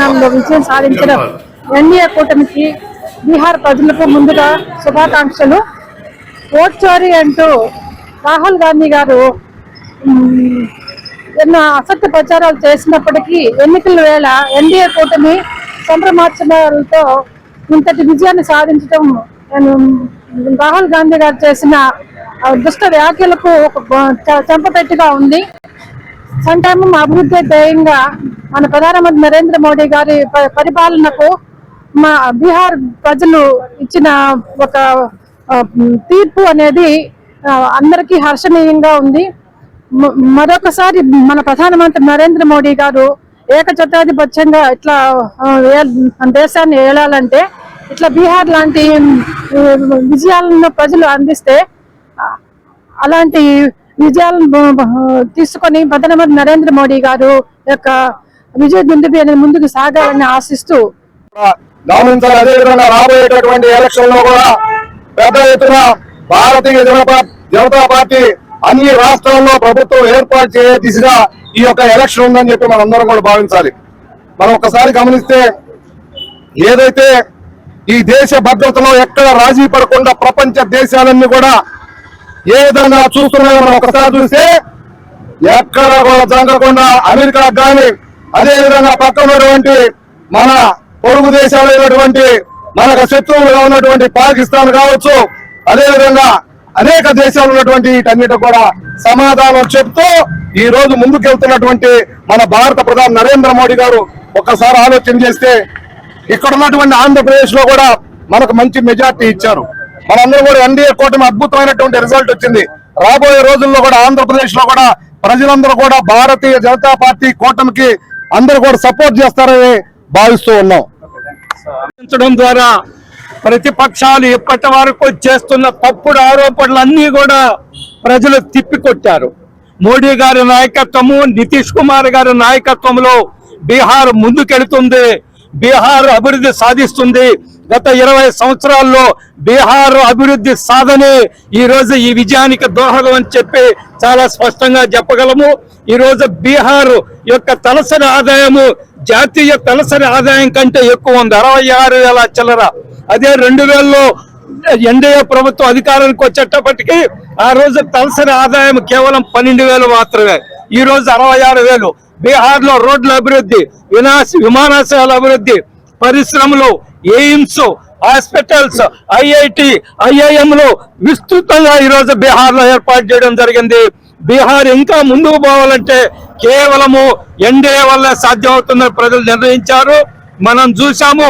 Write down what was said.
స్థానంలో విజయం సాధించడం ఎన్డీఏ కూటమికి బీహార్ ప్రజలకు ముందుగా శుభాకాంక్షలు. ఓట్ చోరీ అంటూ రాహుల్ గాంధీ గారు ఎన్నో అసత్య ప్రచారాలు చేసినప్పటికీ ఎన్నికల వేళ ఎన్డీఏ కూటమి సంప్రమార్చడాలతో ఇంతటి విజయాన్ని సాధించడం రాహుల్ గాంధీ గారు చేసిన దుష్ట వ్యాఖ్యలకు చెంపపెట్టుగా ఉంది. సంక్షేమం అభివృద్ధి ధ్యేయంగా మన ప్రధానమంత్రి నరేంద్ర మోడీ గారి పరిపాలనకు మా బీహార్ ప్రజలు ఇచ్చిన ఒక తీర్పు అనేది అందరికీ హర్షణీయంగా ఉంది. మరొకసారి మన ప్రధానమంత్రి నరేంద్ర మోడీ గారు ఏకఛత్రాధిపత్యంగా ఇట్లా దేశాన్ని ఏలాలంటే ఇట్లా బీహార్ లాంటి విజయాలను ప్రజలు అందిస్తే అలాంటి విజయాలను తీసుకొని ప్రధానమంత్రి నరేంద్ర మోడీ గారు యొక్క విజయ దుందుబి అనేది ముందుకు సాగాలని ఆశిస్తూ గమనించాలి. అదేవిధంగా రాబోయేటటువంటి ఎలక్షన్ లో కూడా పెద్ద ఎత్తున భారతీయ జనతా పార్టీ అన్ని రాష్ట్రాల్లో ప్రభుత్వం ఏర్పాటు చేసే దిశగా ఈ యొక్క ఎలక్షన్ ఉందని చెప్పి మనందరం కూడా భావించాలి. మనం ఒకసారి గమనిస్తే ఏదైతే ఈ దేశ భద్రతలో ఎక్కడ రాజీ పడకుండా ప్రపంచ దేశాలన్నీ కూడా ఏ విధంగా చూస్తున్నాయో మనం ఒకసారి చూస్తే ఎక్కడ కూడా జరగకుండా అమెరికా కానీ అదేవిధంగా పక్కన ఉన్నటువంటి మన పొరుగు దేశాలైనటువంటి మనకు శత్రువులుగా ఉన్నటువంటి పాకిస్తాన్ కావచ్చు, అదేవిధంగా అనేక దేశాలు ఉన్నటువంటి వీటన్నిటి కూడా సమాధానం చెప్తూ ఈ రోజు ముందుకెళ్తున్నటువంటి మన భారత ప్రధాని నరేంద్ర మోడీ గారు ఒక్కసారి ఆలోచన చేస్తే ఇక్కడ ఉన్నటువంటి ఆంధ్రప్రదేశ్ లో కూడా మనకు మంచి మెజార్టీ ఇచ్చారు. మనందరూ కూడా ఎన్డీఏ కూటమి అద్భుతమైనటువంటి రిజల్ట్ వచ్చింది. రాబోయే రోజుల్లో కూడా ఆంధ్రప్రదేశ్ లో కూడా ప్రజలందరూ కూడా భారతీయ జనతా పార్టీ కూటమికి అందరూ కూడా సపోర్ట్ చేస్తారని భావిస్తూ ఉన్నాం. ద్వారా ప్రతిపక్షాలు ఇప్పటి వరకు చేస్తున్న తప్పుడు ఆరోపణలన్నీ కూడా ప్రజలు తిప్పికొట్టారు. మోడీ గారి నాయకత్వము, నితీష్ కుమార్ గారి నాయకత్వంలో బీహార్ ముందుకెళ్తుంది, బీహార్ అభివృద్ధి సాధిస్తుంది. గత 20 సంవత్సరాల్లో బీహార్ అభివృద్ధి సాధనే ఈ రోజు ఈ విజయానికి దోహదం అని చెప్పి చాలా స్పష్టంగా చెప్పగలము. ఈ రోజు బీహార్ యొక్క తలసరి ఆదాయము జాతీయ తలసరి ఆదాయం కంటే ఎక్కువ ఉంది, 66,000 చిల్లర. అదే 2000లో ఎన్డీఏ ప్రభుత్వం అధికారానికి వచ్చేటప్పటికి ఆ రోజు తలసరి ఆదాయం కేవలం 12,000 మాత్రమే. ఈ రోజు 66,000. బీహార్ లో రోడ్ల అభివృద్ధి, విమానాశ్రయాల అభివృద్ధి, పరిశ్రమలు, ఎయిమ్స్, హాస్పిటల్స్, ఐఐటి, ఐఐఎంలు విస్తృతంగా ఈ రోజు బీహార్ లో ఏర్పాటు చేయడం జరిగింది. బీహార్ ఇంకా ముందుకు పోవాలంటే కేవలము ఎన్డీఏ వల్ల సాధ్యం అవుతుందని ప్రజలు నిర్ణయించారు. మనం చూసాము